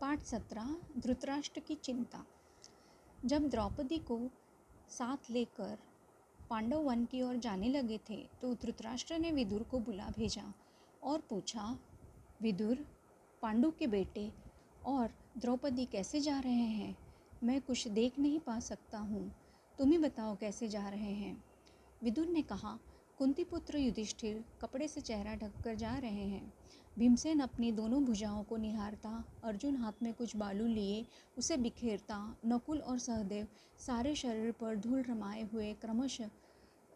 पाठ 17 धृतराष्ट्र की चिंता। जब द्रौपदी को साथ लेकर पांडव वन की ओर जाने लगे थे तो धृतराष्ट्र ने विदुर को बुला भेजा और पूछा, विदुर, पांडु के बेटे और द्रौपदी कैसे जा रहे हैं? मैं कुछ देख नहीं पा सकता हूँ, तुम ही बताओ कैसे जा रहे हैं। विदुर ने कहा, कुंती पुत्र युधिष्ठिर कपड़े से चेहरा ढककर जा रहे हैं। भीमसेन अपनी दोनों भुजाओं को निहारता, अर्जुन हाथ में कुछ बालू लिए उसे बिखेरता, नकुल और सहदेव सारे शरीर पर धूल रमाए हुए क्रमशः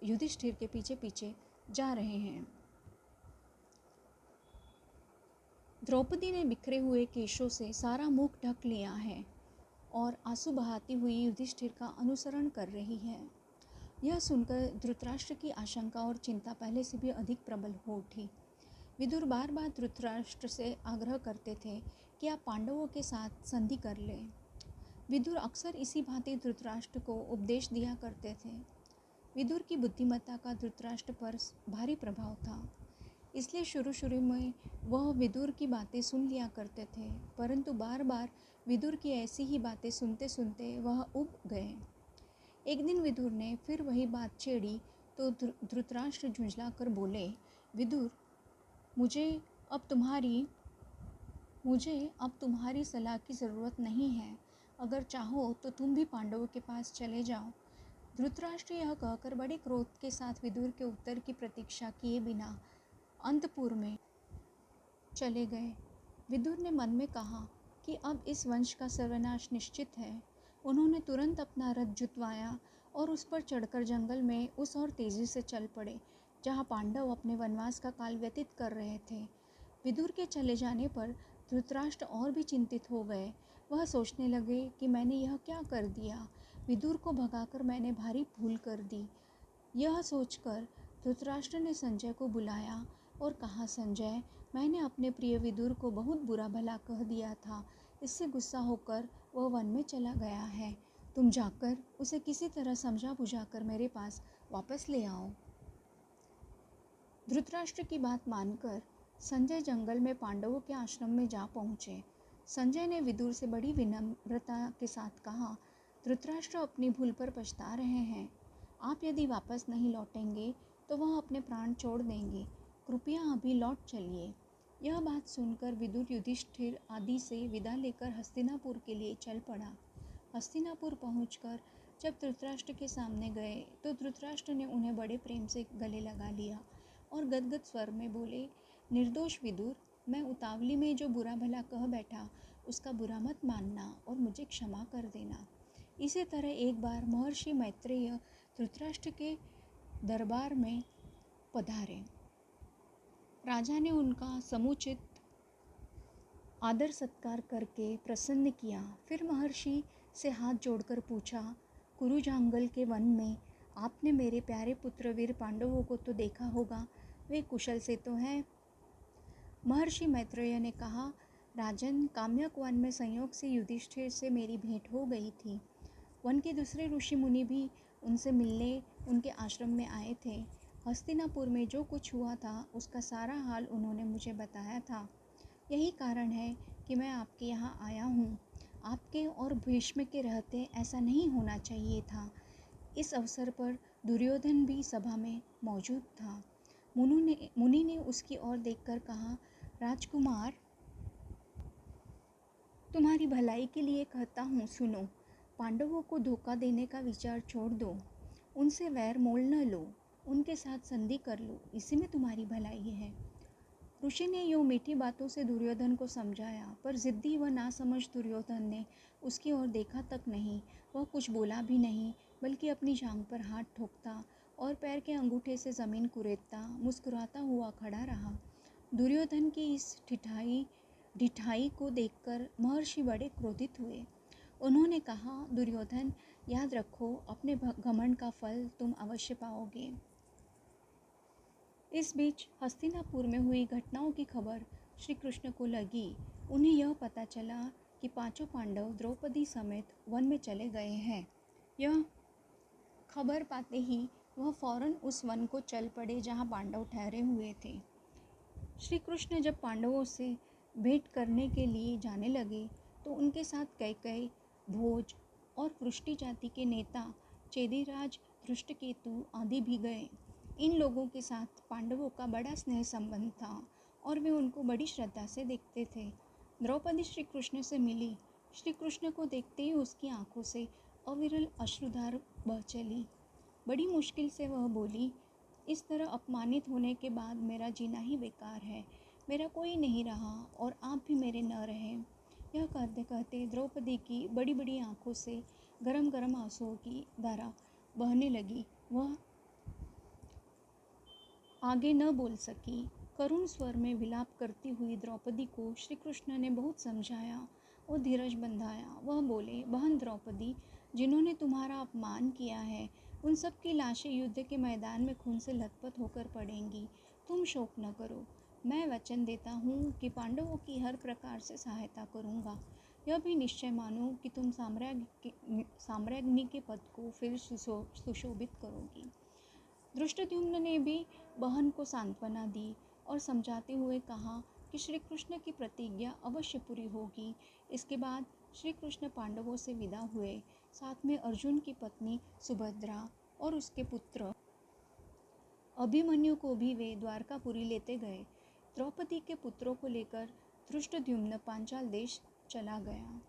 युधिष्ठिर के पीछे पीछे जा रहे हैं। द्रौपदी ने बिखरे हुए केशों से सारा मुख ढक लिया है और आंसू बहाती हुई युधिष्ठिर का अनुसरण कर रही है। यह सुनकर धृतराष्ट्र की आशंका और चिंता पहले से भी अधिक प्रबल हो उठी। विदुर बार बार धृतराष्ट्र से आग्रह करते थे कि आप पांडवों के साथ संधि कर लें। विदुर अक्सर इसी भांति धृतराष्ट्र को उपदेश दिया करते थे। विदुर की बुद्धिमत्ता का धृतराष्ट्र पर भारी प्रभाव था, इसलिए शुरू में वह विदुर की बातें सुन लिया करते थे, परंतु बार बार विदुर की ऐसी ही बातें सुनते सुनते वह उब गए। एक दिन विदुर ने फिर वही बात छेड़ी तो धृतराष्ट्र झुंझला कर बोले, विदुर, मुझे अब तुम्हारी सलाह की ज़रूरत नहीं है। अगर चाहो तो तुम भी पांडवों के पास चले जाओ। धृतराष्ट्र यह कहकर बड़े क्रोध के साथ विदुर के उत्तर की प्रतीक्षा किए बिना अंतपुर में चले गए। विदुर ने मन में कहा कि अब इस वंश का सर्वनाश निश्चित है। उन्होंने तुरंत अपना रथ जुतवाया और उस पर चढ़कर जंगल में उस ओर तेजी से चल पड़े जहाँ पांडव अपने वनवास का काल व्यतीत कर रहे थे। विदुर के चले जाने पर धृतराष्ट्र और भी चिंतित हो गए। वह सोचने लगे कि मैंने यह क्या कर दिया, विदुर को भगाकर मैंने भारी भूल कर दी। यह सोचकर धृतराष्ट्र ने संजय को बुलाया और कहा, संजय, मैंने अपने प्रिय विदुर को बहुत बुरा भला कह दिया था। इससे गुस्सा होकर वह वन में चला गया है। तुम जाकर उसे किसी तरह समझा बुझाकर मेरे पास वापस ले आओ। धृतराष्ट्र की बात मानकर संजय जंगल में पांडवों के आश्रम में जा पहुँचे। संजय ने विदुर से बड़ी विनम्रता के साथ कहा, धृतराष्ट्र अपनी भूल पर पछता रहे हैं। आप यदि वापस नहीं लौटेंगे तो वह अपने प्राण छोड़ देंगे। कृपया अभी लौट चलिए। यह बात सुनकर विदुर युधिष्ठिर आदि से विदा लेकर हस्तिनापुर के लिए चल पड़ा। हस्तिनापुर पहुंचकर जब धृतराष्ट्र के सामने गए तो धृतराष्ट्र ने उन्हें बड़े प्रेम से गले लगा लिया और गदगद स्वर में बोले, निर्दोष विदुर, मैं उतावली में जो बुरा भला कह बैठा उसका बुरा मत मानना और मुझे क्षमा कर देना। इसी तरह एक बार महर्षि मैत्रेय धृतराष्ट्र के दरबार में पधारे। राजा ने उनका समुचित आदर सत्कार करके प्रसन्न किया। फिर महर्षि से हाथ जोड़कर पूछा, कुरुजांगल के वन में आपने मेरे प्यारे पुत्र वीर पांडवों को तो देखा होगा, वे कुशल से तो हैं? महर्षि मैत्रेय ने कहा, राजन, काम्यक वन में संयोग से युधिष्ठिर से मेरी भेंट हो गई थी। वन के दूसरे ऋषि मुनि भी उनसे मिलने उनके आश्रम में आए थे। हस्तिनापुर में जो कुछ हुआ था उसका सारा हाल उन्होंने मुझे बताया था। यही कारण है कि मैं आपके यहाँ आया हूँ। आपके और भीष्म के रहते ऐसा नहीं होना चाहिए था। इस अवसर पर दुर्योधन भी सभा में मौजूद था। मुनि ने उसकी ओर देखकर कहा, राजकुमार, तुम्हारी भलाई के लिए कहता हूँ, सुनो। पांडवों को धोखा देने का विचार छोड़ दो, उनसे वैर मोल न लो, उनके साथ संधि कर लो, इसी में तुम्हारी भलाई है। ऋषि ने यूँ मीठी बातों से दुर्योधन को समझाया, पर जिद्दी व नासमझ दुर्योधन ने उसकी ओर देखा तक नहीं। वह कुछ बोला भी नहीं, बल्कि अपनी जांघ पर हाथ ठोकता और पैर के अंगूठे से ज़मीन कुरेदता मुस्कुराता हुआ खड़ा रहा। दुर्योधन की इस ढिठाई को देखकर महर्षि बड़े क्रोधित हुए। उन्होंने कहा, दुर्योधन, याद रखो, अपने घमंड का फल तुम अवश्य पाओगे। इस बीच हस्तिनापुर में हुई घटनाओं की खबर श्री कृष्ण को लगी। उन्हें यह पता चला कि पांचों पांडव द्रौपदी समेत वन में चले गए हैं। यह खबर पाते ही वह फौरन उस वन को चल पड़े जहाँ पांडव ठहरे हुए थे। श्री कृष्ण जब पांडवों से भेंट करने के लिए जाने लगे तो उनके साथ कैकई, भोज और वृष्टि जाति के नेता चेदिराज, धृष्टकेतु आदि भी गए। इन लोगों के साथ पांडवों का बड़ा स्नेह संबंध था और वे उनको बड़ी श्रद्धा से देखते थे। द्रौपदी श्री कृष्ण से मिली। श्री कृष्ण को देखते ही उसकी आंखों से अविरल अश्रुधार बह चली। बड़ी मुश्किल से वह बोली, इस तरह अपमानित होने के बाद मेरा जीना ही बेकार है। मेरा कोई नहीं रहा और आप भी मेरे न रहे। यह कहते कहते द्रौपदी की बड़ी बड़ी आंखों से गरम गरम आंसुओं की धारा बहने लगी। वह आगे न बोल सकी। करुण स्वर में विलाप करती हुई द्रौपदी को श्री कृष्ण ने बहुत समझाया और धीरज बंधाया। वह बोले, बहन द्रौपदी, जिन्होंने तुम्हारा अपमान किया है उन सब की लाशें युद्ध के मैदान में खून से लथपथ होकर पड़ेंगी। तुम शोक न करो। मैं वचन देता हूँ कि पांडवों की हर प्रकार से सहायता करूँगा। यह भी निश्चय मानो कि तुम साम्राज्ञी के पद को फिर सुशोभित करोगी। धृष्टद्युम्न ने भी बहन को सांत्वना दी और समझाते हुए कहा कि श्री कृष्ण की प्रतिज्ञा अवश्य पूरी होगी। इसके बाद श्री कृष्ण पांडवों से विदा हुए। साथ में अर्जुन की पत्नी सुभद्रा और उसके पुत्र अभिमन्यु को भी वे द्वारकापुरी लेते गए। द्रौपदी के पुत्रों को लेकर धृष्टद्युम्न पांचाल देश चला गया।